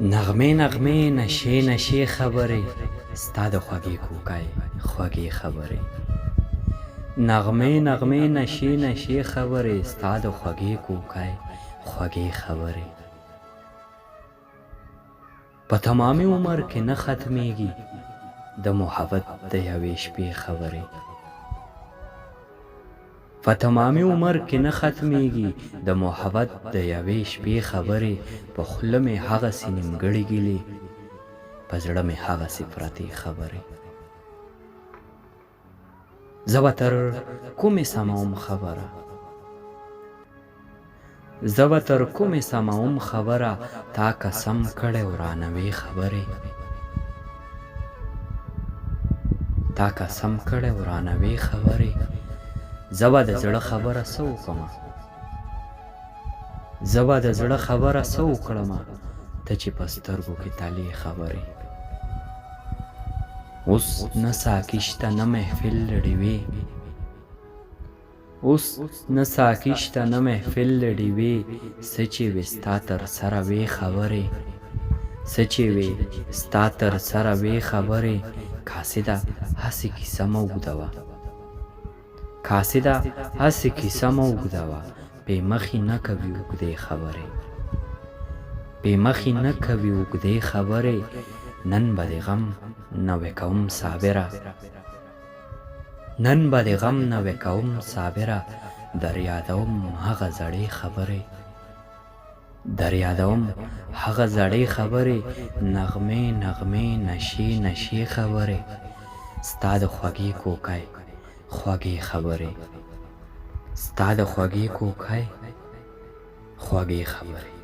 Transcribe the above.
نغمې نغمې نشې نشې خبرې ستا د خوږې کوکای خوږې خبرې نغمې نغمې نشې نشې خبرې ستا د خوږې کوکای خوږې خبرې په تمامي عمر کې نه ختمېږي د محبت د یوې شپې خبرې په تمامي عمر کې نه ختمېږي د محبت د یوې شپې خبرې په خوله مې هغسې نیمګړې ګیلې په زړه مې هغسې پرتې خبرې زه به تر کومې سموم خبره زه به تر کومې سموم خبره تا قسم کړی ورانوې خبرې تا قسم کړی ورانوې خبرې زه به د زړه خبره څه وکړمه زه به د زړه خبره څه وکړمه ته چې په سترګو کې تلې خبرې اوس نه ساقي شته نه محفل ډیوې اوس نه ساقي شته نه محفل ډیوې څه چې وې ستا تر سره وې خبرې څه چې وې ستا تر سره وې خبرې قاصده هسې کیسه مه اوږدوه قاصده هسې کیسه مه اوږدوه بې مخې نه کوي اوږدې خبرې بې مخې نه کوي اوږدې خبرې نن به د غم نوې کوم صابره نن به د غم نوې کوم صابره در یادوم هغه زړې خبرې در یادوم هغه زړې خبرې نغمې نغمې نشې نشې خبرې ستا د خوږې کوکای خوږې خبرې ستا د خوږې کوکای خوږې خبرې